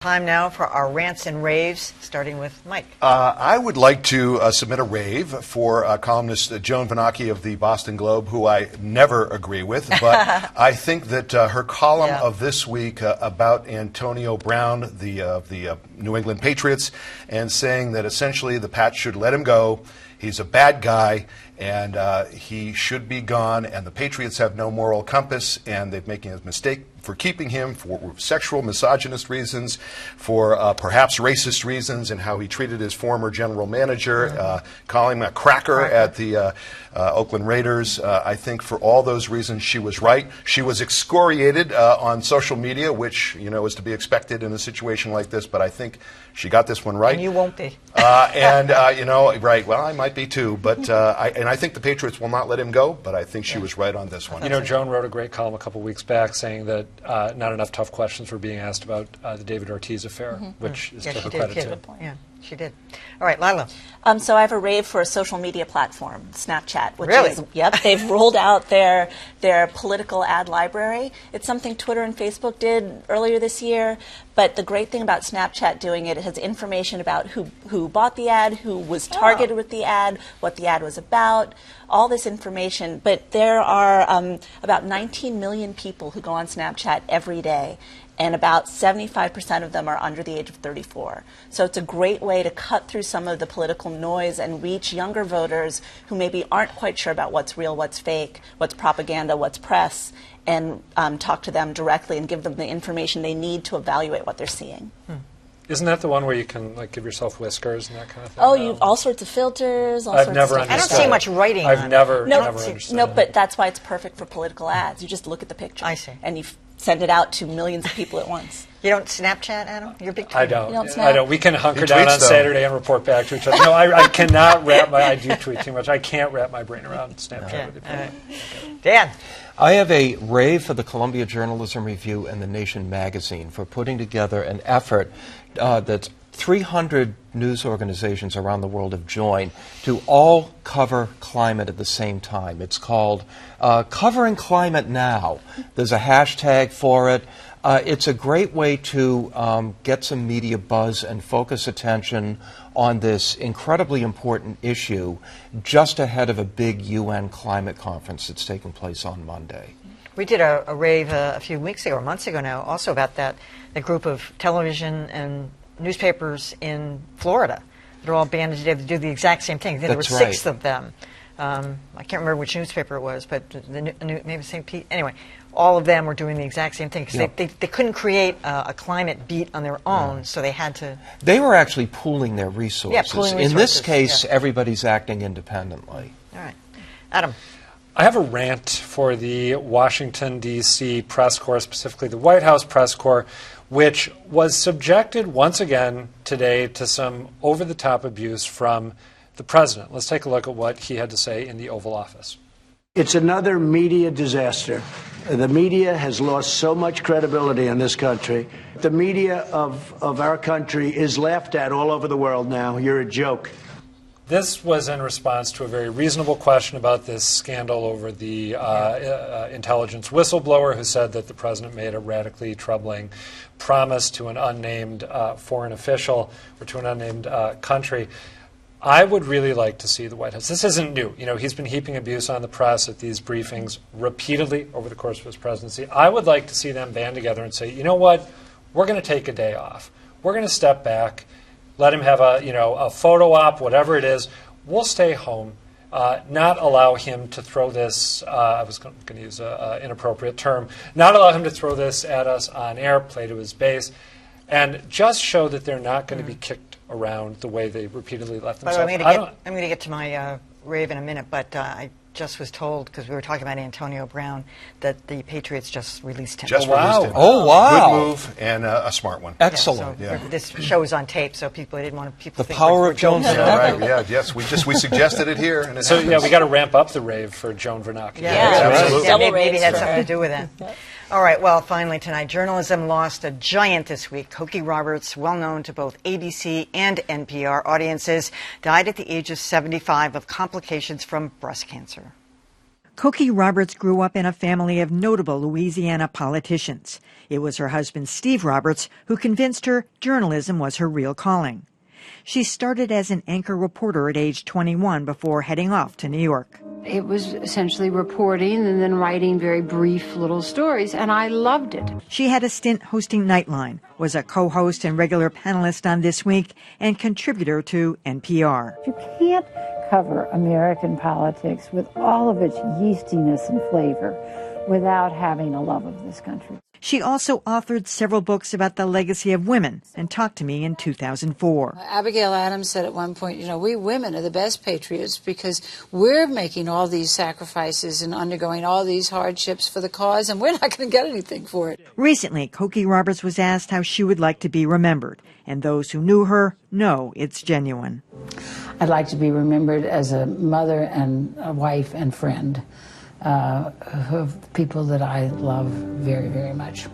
Time now for our rants and raves, starting with Mike. I would like to submit a rave for columnist Joan Venocchi of the Boston Globe, who I never agree with, but I think that her column of this week about Antonio Brown, the New England Patriots, and saying that essentially the Pats should let him go. He's a bad guy, and he should be gone, and the Patriots have no moral compass, and they're making a mistake for keeping him for sexual, misogynist reasons, for perhaps racist reasons, and how he treated his former general manager, calling him a cracker at the Oakland Raiders. I think for all those reasons she was right. She was excoriated on social media, which, you know, is to be expected in a situation like this, but I think she got this one right. And you won't be. You know, right, well, I might be too, but I think the Patriots will not let him go, but I think she was right on this one. You know, Joan wrote a great column a couple weeks back saying that not enough tough questions were being asked about the David Ortiz affair, which is to her credit too. Yeah, she did. All right, Lylah. So I have a rave for a social media platform, Snapchat. Which Really? is, yep, they've rolled out their political ad library. It's something Twitter and Facebook did earlier this year. But the great thing about Snapchat doing it has information about who bought the ad, who was targeted with the ad, what the ad was about, all this information. But there are about 19 million people who go on Snapchat every day, and about 75% of them are under the age of 34. So it's a great way to cut through some of the political noise and reach younger voters who maybe aren't quite sure about what's real, what's fake, what's propaganda, what's press, and talk to them directly and give them the information they need to evaluate what they're seeing. Isn't that the one where you can like give yourself whiskers and that kind of thing? Oh, you've all sorts of filters, all I've sorts never of stuff. I don't see much writing on it. I've never understood. No, but that's why it's perfect for political ads. You just look at the picture. I see. And you send it out to millions of people at once. You don't Snapchat, Adam? You're a big I tweeter. don't. You don't I snap? don't. We can hunker He down tweets, on though. Saturday and report back to each other. No, I cannot wrap my. I do tweet too much. I can't wrap my brain around Snapchat. Yeah. With it. All right. Dan. I have a rave for the Columbia Journalism Review and The Nation magazine for putting together an effort that 300 news organizations around the world have joined to all cover climate at the same time. It's called Covering Climate Now. There's a hashtag for it. It's a great way to get some media buzz and focus attention on this incredibly important issue just ahead of a big UN climate conference that's taking place on Monday. We did a rave a few weeks ago, or months ago now, also about that, the group of television and newspapers in Florida. They're all banded together to do the exact same thing. There were That's 6 right. of them. I can't remember which newspaper it was, but maybe St. Pete. Anyway, all of them were doing the exact same thing because they couldn't create a climate beat on their own, so they had to. They were actually pooling their resources. Yeah, pooling In this resources, case, yeah. everybody's acting independently. All right. Adam. I have a rant for the Washington, D.C. press corps, specifically the White House press corps, which was subjected once again today to some over-the-top abuse from the president. Let's take a look at what he had to say in the Oval Office. It's another media disaster. The media has lost so much credibility in this country. The media of our country is laughed at all over the world now. You're a joke. This was in response to a very reasonable question about this scandal over the intelligence whistleblower who said that the president made a radically troubling promise to an unnamed foreign official or to an unnamed country. I would really like to see the White House. This isn't new. You know, he's been heaping abuse on the press at these briefings repeatedly over the course of his presidency. I would like to see them band together and say, you know what, we're going to take a day off. We're going to step back. Let him have a photo op, whatever it is. We'll stay home, not allow him to throw this, I was going to use an inappropriate term, not allow him to throw this at us on air, play to his base, and just show that they're not going to be kicked around the way they repeatedly left By the themselves. way, I'm going to get to my rave in a minute, but I just was told, because we were talking about Antonio Brown, that the Patriots just released him. Just wow. released him. Oh, wow. Good move and a smart one. Excellent. So this show is on tape, so people didn't want people The think power we're of Jones. joking. All right, yeah, yes, we suggested it here. And it So, happens. yeah, we got to ramp up the rave for Joan Venocchi. Yeah, absolutely. Yeah, Double maybe it raves had for something her. to do with that. All right, well, finally tonight, journalism lost a giant this week. Cokie Roberts, well known to both ABC and NPR audiences, died at the age of 75 of complications from breast cancer. Cokie Roberts grew up in a family of notable Louisiana politicians. It was her husband, Steve Roberts, who convinced her journalism was her real calling. She started as an anchor reporter at age 21 before heading off to New York. It was essentially reporting and then writing very brief little stories, and I loved it. She had a stint hosting Nightline, was a co-host and regular panelist on This Week, and contributor to NPR. You can't cover American politics with all of its yeastiness and flavor without having a love of this country. She also authored several books about the legacy of women and talked to me in 2004. Abigail Adams said at one point, we women are the best patriots because we're making all these sacrifices and undergoing all these hardships for the cause, and we're not going to get anything for it. Recently, Cokie Roberts was asked how she would like to be remembered, and those who knew her know it's genuine. I'd like to be remembered as a mother and a wife and friend. Of people that I love very, very much.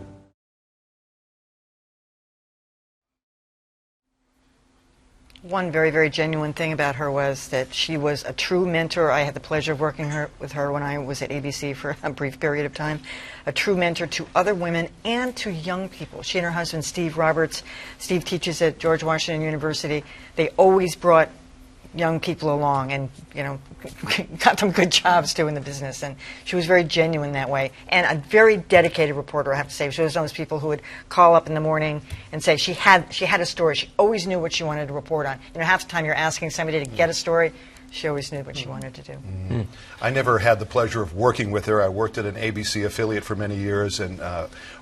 One very, very genuine thing about her was that she was a true mentor. I had the pleasure of working with her when I was at ABC for a brief period of time. A true mentor to other women and to young people. She and her husband, Steve Roberts. Steve teaches at George Washington University. They always brought young people along and, got them good jobs too in the business. And she was very genuine that way. And a very dedicated reporter, I have to say. She was one of those people who would call up in the morning and say she had a story. She always knew what she wanted to report on. Half the time you're asking somebody to get a story, she always knew what she wanted to do. Mm-hmm. I never had the pleasure of working with her. I worked at an ABC affiliate for many years and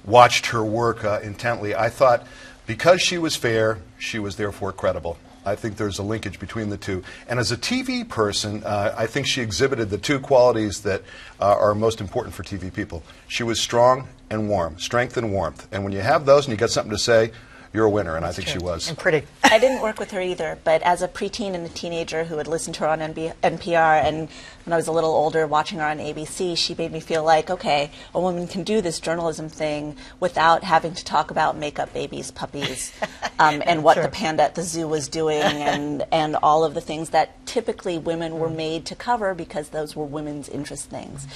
watched her work intently. I thought because she was fair, she was therefore credible. I think there's a linkage between the two. And as a TV person, I think she exhibited the two qualities that are most important for TV people. She was strong and warm, strength and warmth. And when you have those and you got something to say, you're a winner, and I think she was. And pretty. I didn't work with her either, but as a preteen and a teenager who had listened to her on NPR, and when I was a little older watching her on ABC, she made me feel like, okay, a woman can do this journalism thing without having to talk about makeup babies, puppies, and what the panda at the zoo was doing, and all of the things that typically women were made to cover because those were women's interest things.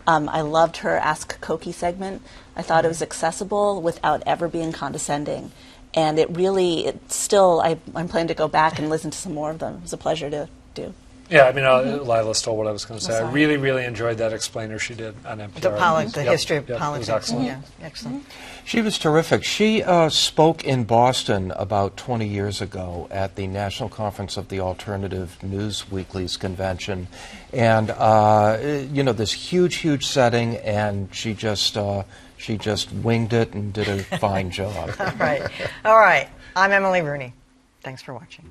I loved her Ask Cokie segment. I thought it was accessible without ever being condescending. And I'm planning to go back and listen to some more of them. It was a pleasure to do. Yeah, Lylah stole what I was going to say. I really, really enjoyed that explainer she did on NPR. The history of politics. It was excellent. Yeah, excellent. She was terrific. She spoke in Boston about 20 years ago at the National Conference of the Alternative News Weeklies convention. And, this huge, huge setting, and she just winged it and did a fine job. All right. I'm Emily Rooney. Thanks for watching.